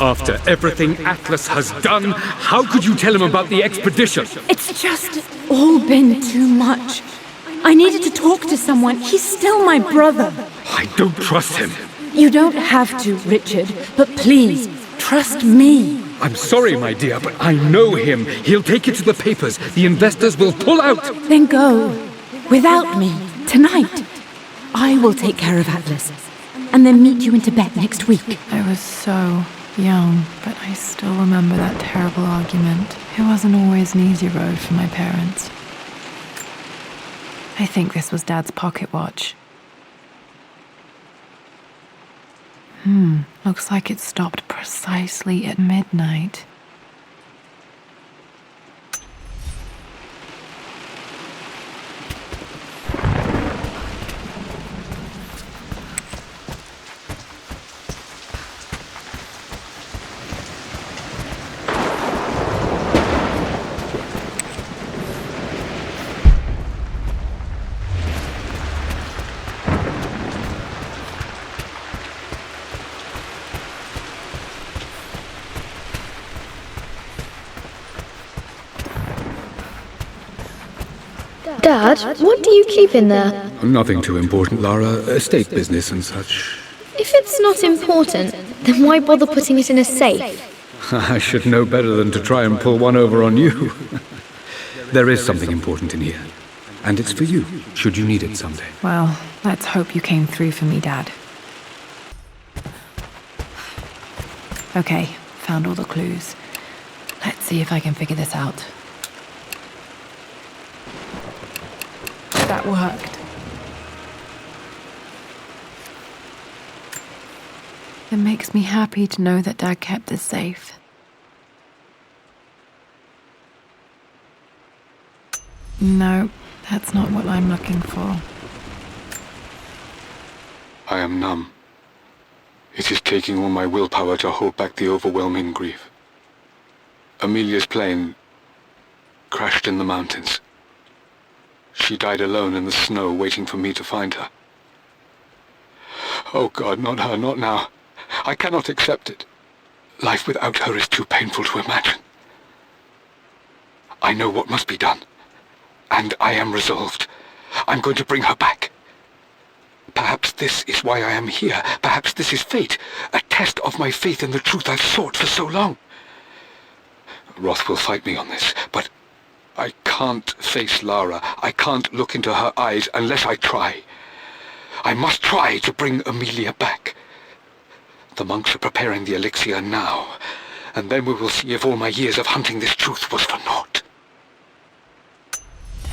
After everything Atlas has done, how could you tell him about the expedition? It's just all been too much. I needed to talk to someone. He's still my brother. I don't trust him. You don't have to, Richard, but please, trust me. I'm sorry, my dear, but I know him. He'll take it to the papers. The investors will pull out. Then go. Without me. Tonight. I will take care of Atlas. And then meet you in Tibet next week. I was so young, but I still remember that terrible argument. It wasn't always an easy road for my parents. I think this was Dad's pocket watch. Looks like it stopped precisely at midnight. Dad, what do you keep in there? Nothing too important, Lara. Estate business and such. If it's not important, then why bother putting it in a safe? I should know better than to try and pull one over on you. There is something important in here. And it's for you, should you need it someday. Well, let's hope you came through for me, Dad. Okay, found all the clues. Let's see if I can figure this out. That worked. It makes me happy to know that Dad kept this safe. No, that's not what I'm looking for. I am numb. It is taking all my willpower to hold back the overwhelming grief. Amelia's plane crashed in the mountains. She died alone in the snow, waiting for me to find her. Oh God, not her, not now. I cannot accept it. Life without her is too painful to imagine. I know what must be done. And I am resolved. I'm going to bring her back. Perhaps this is why I am here. Perhaps this is fate. A test of my faith in the truth I've sought for so long. Roth will fight me on this, but I can't face Lara. I can't look into her eyes unless I try. I must try to bring Amelia back. The monks are preparing the elixir now, and then we will see if all my years of hunting this truth was for naught.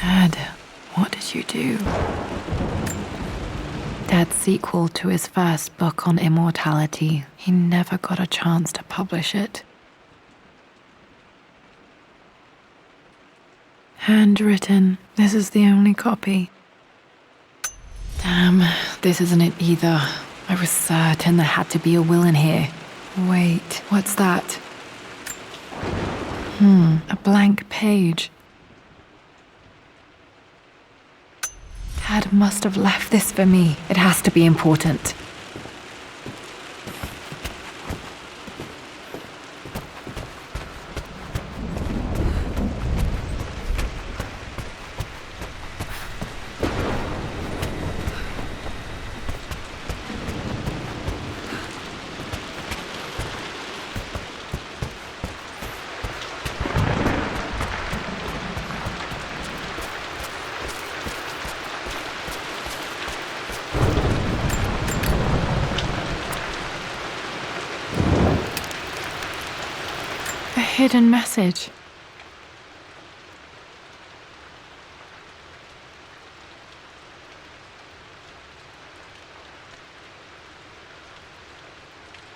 Dad, what did you do? Dad's sequel to his first book on immortality, he never got a chance to publish it. Handwritten. This is the only copy. Damn, this isn't it either. I was certain there had to be a will in here. Wait, what's that? A blank page. Dad must have left this for me. It has to be important. Hidden message.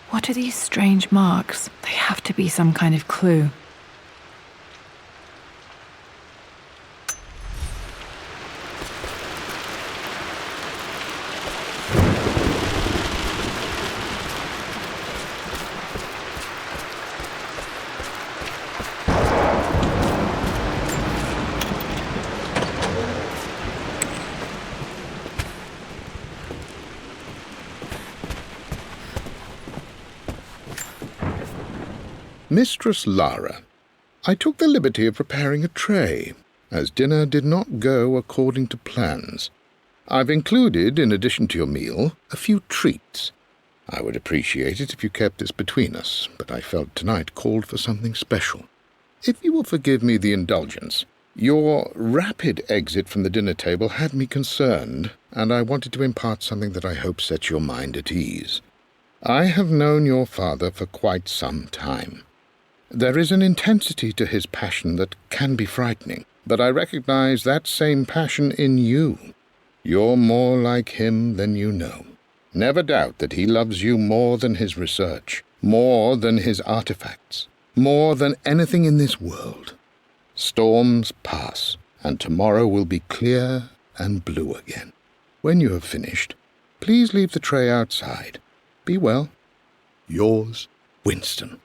What are these strange marks? They have to be some kind of clue. Mistress Lara, I took the liberty of preparing a tray, as dinner did not go according to plans. I've included, in addition to your meal, a few treats. I would appreciate it if you kept this between us, but I felt tonight called for something special. If you will forgive me the indulgence, your rapid exit from the dinner table had me concerned, and I wanted to impart something that I hope sets your mind at ease. I have known your father for quite some time. There is an intensity to his passion that can be frightening, but I recognize that same passion in you. You're more like him than you know. Never doubt that he loves you more than his research, more than his artifacts, more than anything in this world. Storms pass, and tomorrow will be clear and blue again. When you have finished, please leave the tray outside. Be well. Yours, Winston.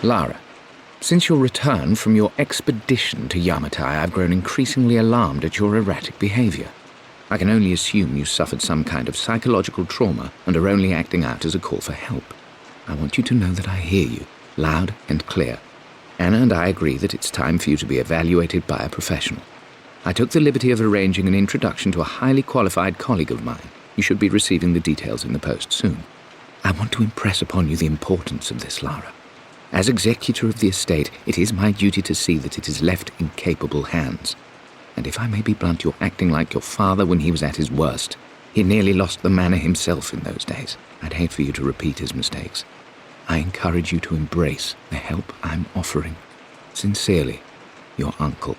Lara, since your return from your expedition to Yamatai, I've grown increasingly alarmed at your erratic behavior. I can only assume you suffered some kind of psychological trauma and are only acting out as a call for help. I want you to know that I hear you, loud and clear. Anna and I agree that it's time for you to be evaluated by a professional. I took the liberty of arranging an introduction to a highly qualified colleague of mine. You should be receiving the details in the post soon. I want to impress upon you the importance of this, Lara. As executor of the estate, it is my duty to see that it is left in capable hands. And if I may be blunt, you're acting like your father when he was at his worst. He nearly lost the manor himself in those days. I'd hate for you to repeat his mistakes. I encourage you to embrace the help I'm offering. Sincerely, your uncle.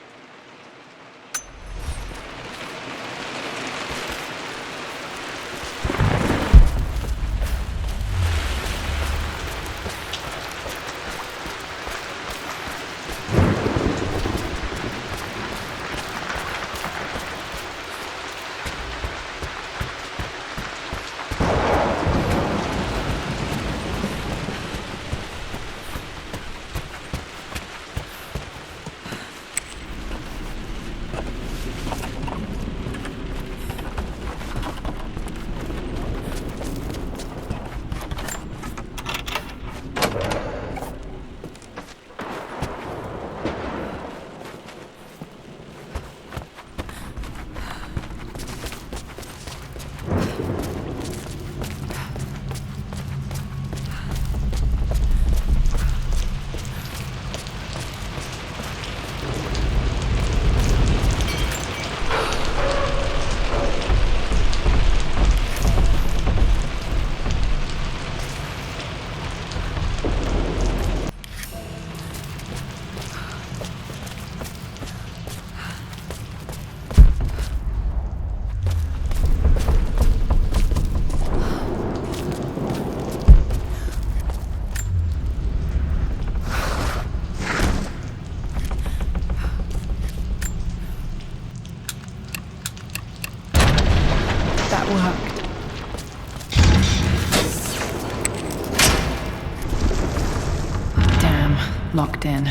locked in.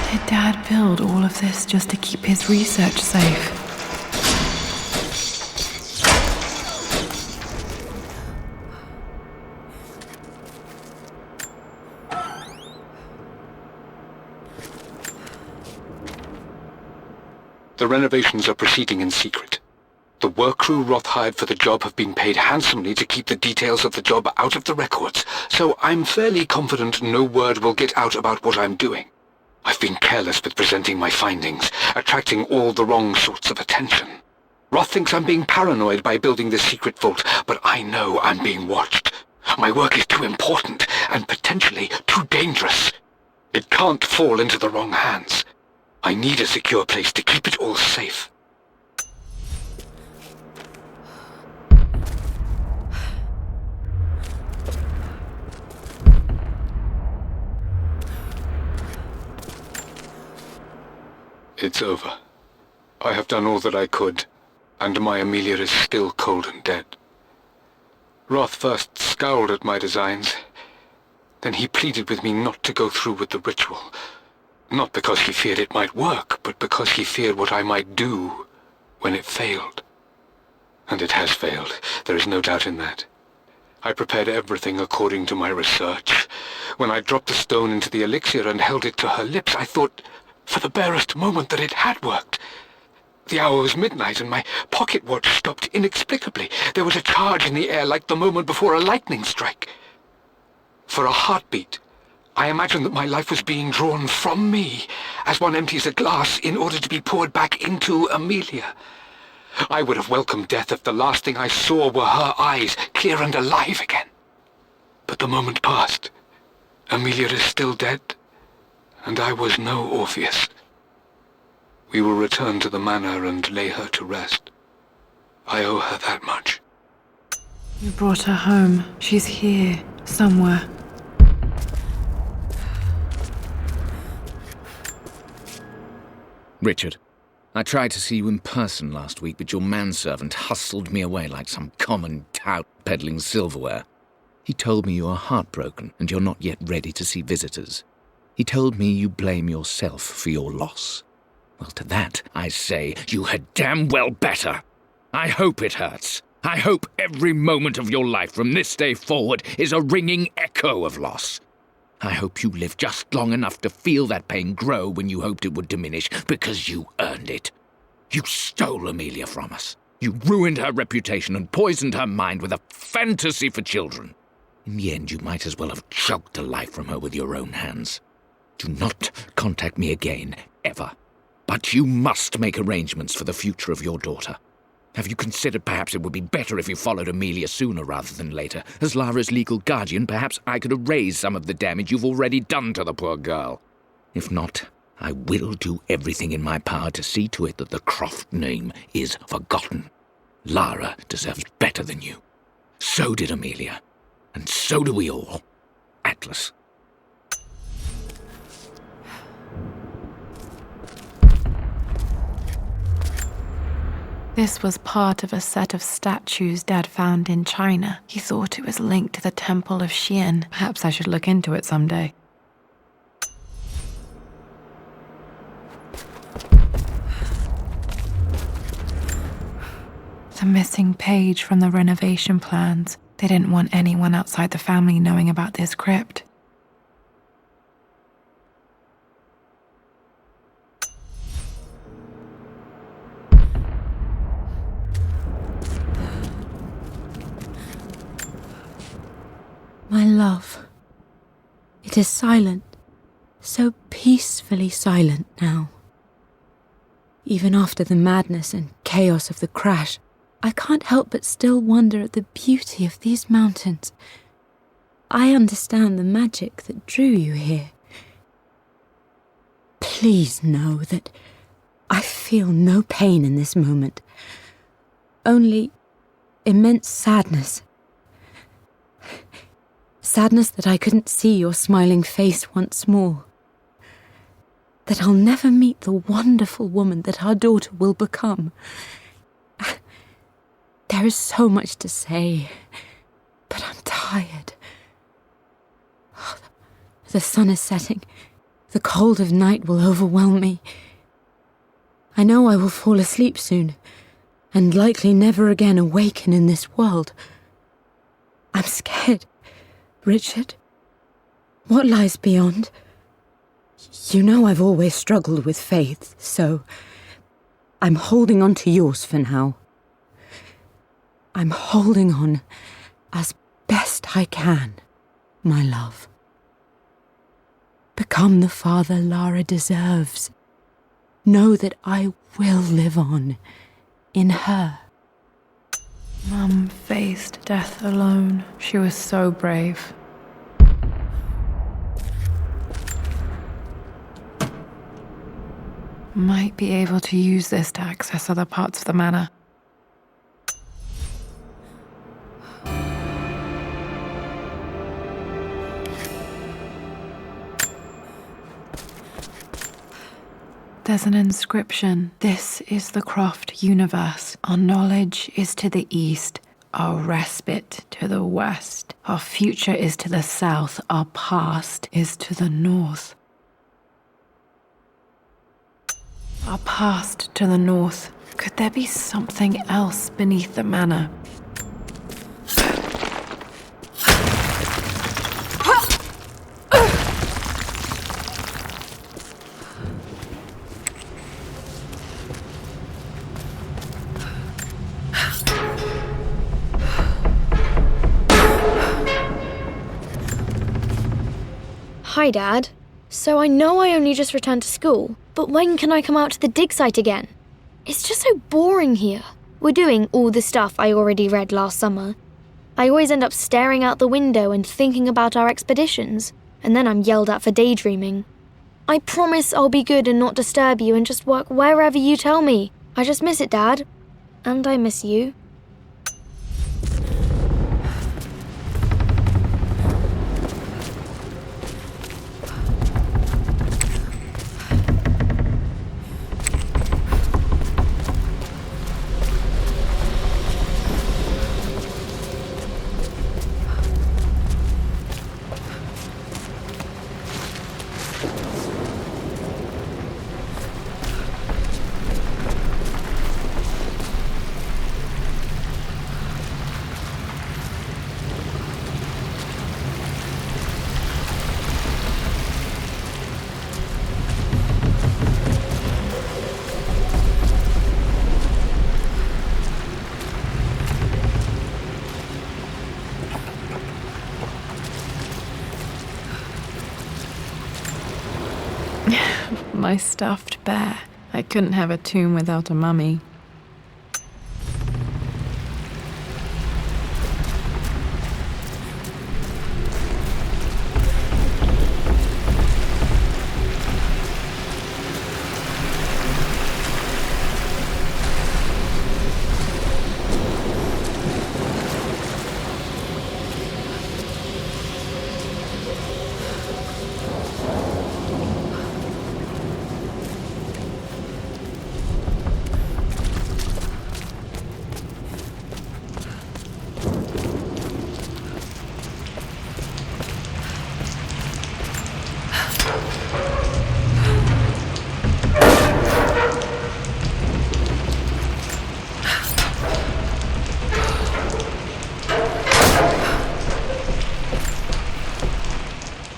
Did Dad build all of this just to keep his research safe? The renovations are proceeding in secret. The work crew Roth hired for the job have been paid handsomely to keep the details of the job out of the records, so I'm fairly confident no word will get out about what I'm doing. I've been careless with presenting my findings, attracting all the wrong sorts of attention. Roth thinks I'm being paranoid by building this secret vault, but I know I'm being watched. My work is too important and potentially too dangerous. It can't fall into the wrong hands. I need a secure place to keep it all safe. It's over. I have done all that I could, and my Amelia is still cold and dead. Roth first scowled at my designs. Then he pleaded with me not to go through with the ritual. Not because he feared it might work, but because he feared what I might do when it failed. And it has failed, there is no doubt in that. I prepared everything according to my research. When I dropped the stone into the elixir and held it to her lips, I thought for the barest moment that it had worked. The hour was midnight and my pocket watch stopped inexplicably. There was a charge in the air like the moment before a lightning strike. For a heartbeat, I imagined that my life was being drawn from me, as one empties a glass in order to be poured back into Amelia. I would have welcomed death if the last thing I saw were her eyes, clear and alive again. But the moment passed. Amelia is still dead, and I was no Orpheus. We will return to the manor and lay her to rest. I owe her that much. You brought her home. She's here, somewhere. Richard, I tried to see you in person last week, but your manservant hustled me away like some common tout peddling silverware. He told me you are heartbroken and you're not yet ready to see visitors. He told me you blame yourself for your loss. Well, to that, I say you had damn well better. I hope it hurts. I hope every moment of your life from this day forward is a ringing echo of loss. I hope you live just long enough to feel that pain grow when you hoped it would diminish, because you earned it. You stole Amelia from us. You ruined her reputation and poisoned her mind with a fantasy for children. In the end, you might as well have choked the life from her with your own hands. Do not contact me again, ever. But you must make arrangements for the future of your daughter. Have you considered perhaps it would be better if you followed Amelia sooner rather than later? As Lara's legal guardian, perhaps I could erase some of the damage you've already done to the poor girl. If not, I will do everything in my power to see to it that the Croft name is forgotten. Lara deserves better than you. So did Amelia. And so do we all. Atlas. This was part of a set of statues Dad found in China. He thought it was linked to the Temple of Xian. Perhaps I should look into it someday. The missing page from the renovation plans. They didn't want anyone outside the family knowing about this crypt. My love, it is silent, so peacefully silent now. Even after the madness and chaos of the crash, I can't help but still wonder at the beauty of these mountains. I understand the magic that drew you here. Please know that I feel no pain in this moment, only immense sadness. Sadness that I couldn't see your smiling face once more. That I'll never meet the wonderful woman that our daughter will become. There is so much to say, but I'm The sun is setting. The cold of night will overwhelm me. I know I will fall asleep soon, and likely never again awaken in this world. I'm scared. Richard, what lies beyond? You know I've always struggled with faith, so I'm holding on to yours for now. I'm holding on as best I can, my love. Become the father Lara deserves. Know that I will live on in her. Mum faced death alone. She was so brave. Might be able to use this to access other parts of the manor. There's an inscription. This is the Croft universe. Our knowledge is to the east, our respite to the west. Our future is to the south, our past is to the north. Our past to the north. Could there be something else beneath the manor? Hi, Dad. So I know I only just returned to school, but when can I come out to the dig site again? It's just so boring here. We're doing all the stuff I already read last summer. I always end up staring out the window and thinking about our expeditions, and then I'm yelled at for daydreaming. I promise I'll be good and not disturb you and just work wherever you tell me. I just miss it, Dad. And I miss you. My stuffed bear. I couldn't have a tomb without a mummy.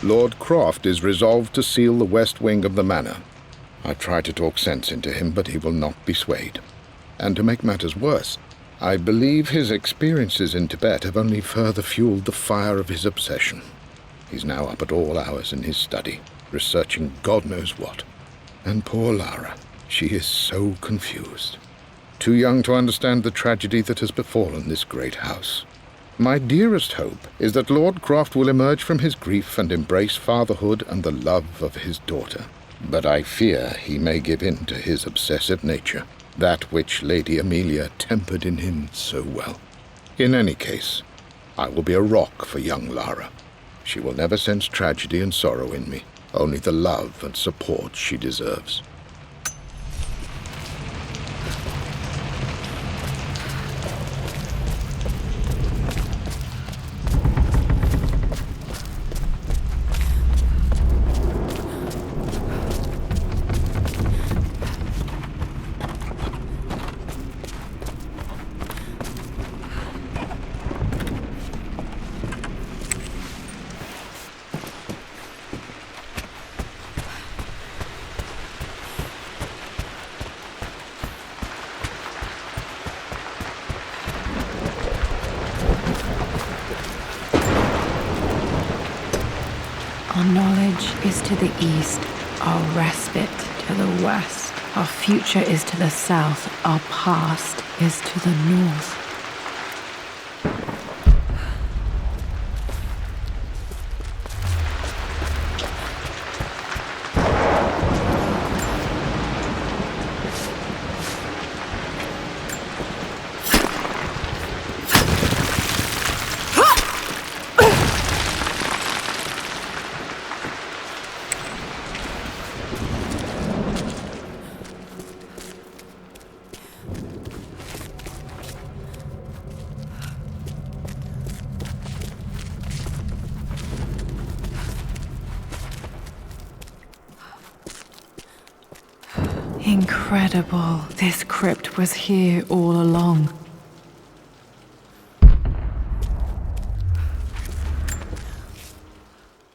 Lord Croft is resolved to seal the west wing of the manor. I try to talk sense into him, but he will not be swayed. And to make matters worse, I believe his experiences in Tibet have only further fueled the fire of his obsession. He's now up at all hours in his study, researching God knows what. And poor Lara, she is so confused. Too young to understand the tragedy that has befallen this great house. My dearest hope is that Lord Croft will emerge from his grief and embrace fatherhood and the love of his daughter. But I fear he may give in to his obsessive nature, that which Lady Amelia tempered in him so well. In any case, I will be a rock for young Lara. She will never sense tragedy and sorrow in me, only the love and support she deserves. Our knowledge is to the east, our respite to the west. Our future is to the south, our past is to the north. Incredible. This crypt was here all along.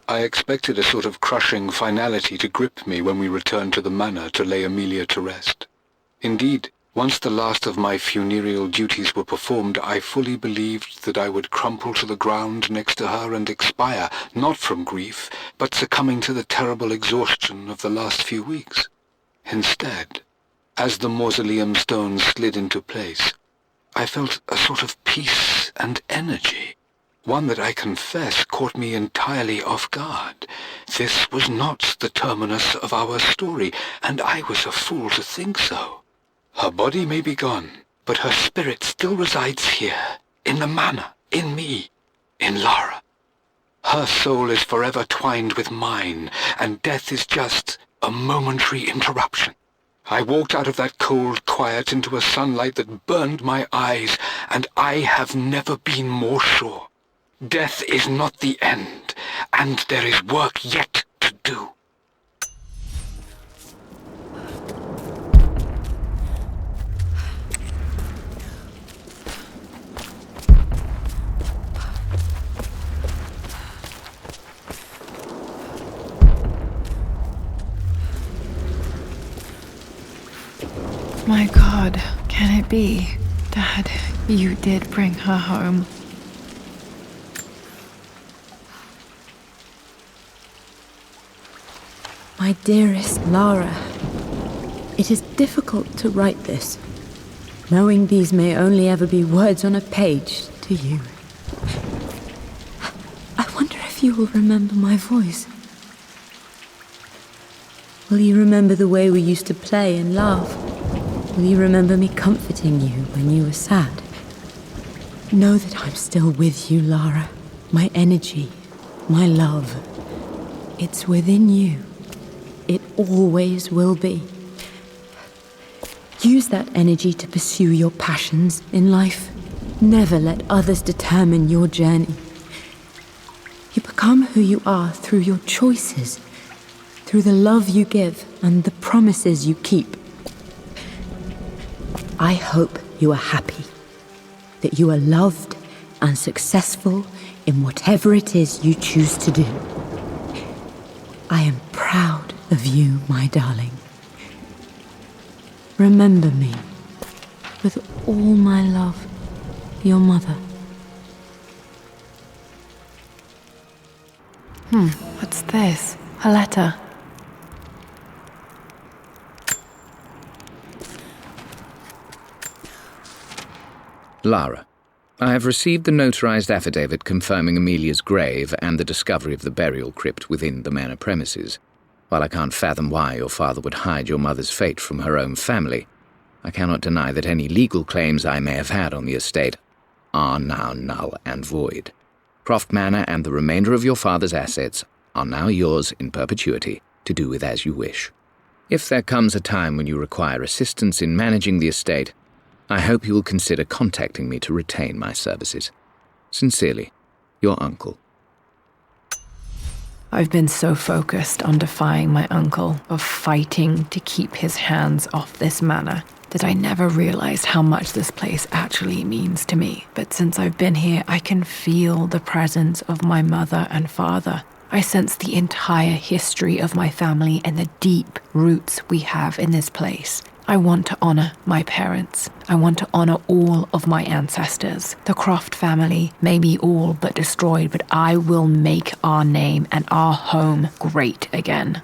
I expected a sort of crushing finality to grip me when we returned to the manor to lay Amelia to rest. Indeed, once the last of my funereal duties were performed, I fully believed that I would crumple to the ground next to her and expire, not from grief, but succumbing to the terrible exhaustion of the last few weeks. Instead, as the mausoleum stones slid into place, I felt a sort of peace and energy, one that I confess caught me entirely off guard. This was not the terminus of our story, and I was a fool to think so. Her body may be gone, but her spirit still resides here, in the manor, in me, in Lara. Her soul is forever twined with mine, and death is just a momentary interruption. I walked out of that cold quiet into a sunlight that burned my eyes, and I have never been more sure. Death is not the end, and there is work yet to do. My God, can it be? Dad, you did bring her home. My dearest Lara, it is difficult to write this, knowing these may only ever be words on a page to you. I wonder if you will remember my voice. Will you remember the way we used to play and laugh? Will you remember me comforting you when you were sad? Know that I'm still with you, Lara. My energy, my love, it's within you. It always will be. Use that energy to pursue your passions in life. Never let others determine your journey. You become who you are through your choices, through the love you give and the promises you keep. I hope you are happy, that you are loved and successful in whatever it is you choose to do. I am proud of you, my darling. Remember me, with all my love, your mother. What's this? A letter. Lara, I have received the notarized affidavit confirming Amelia's grave and the discovery of the burial crypt within the manor premises. While I can't fathom why your father would hide your mother's fate from her own family, I cannot deny that any legal claims I may have had on the estate are now null and void. Croft Manor and the remainder of your father's assets are now yours in perpetuity to do with as you wish. If there comes a time when you require assistance in managing the estate, I hope you will consider contacting me to retain my services. Sincerely, your uncle. I've been so focused on defying my uncle, of fighting to keep his hands off this manor, that I never realized how much this place actually means to me. But since I've been here, I can feel the presence of my mother and father. I sense the entire history of my family and the deep roots we have in this place. I want to honor my parents. I want to honor all of my ancestors. The Croft family may be all but destroyed, but I will make our name and our home great again.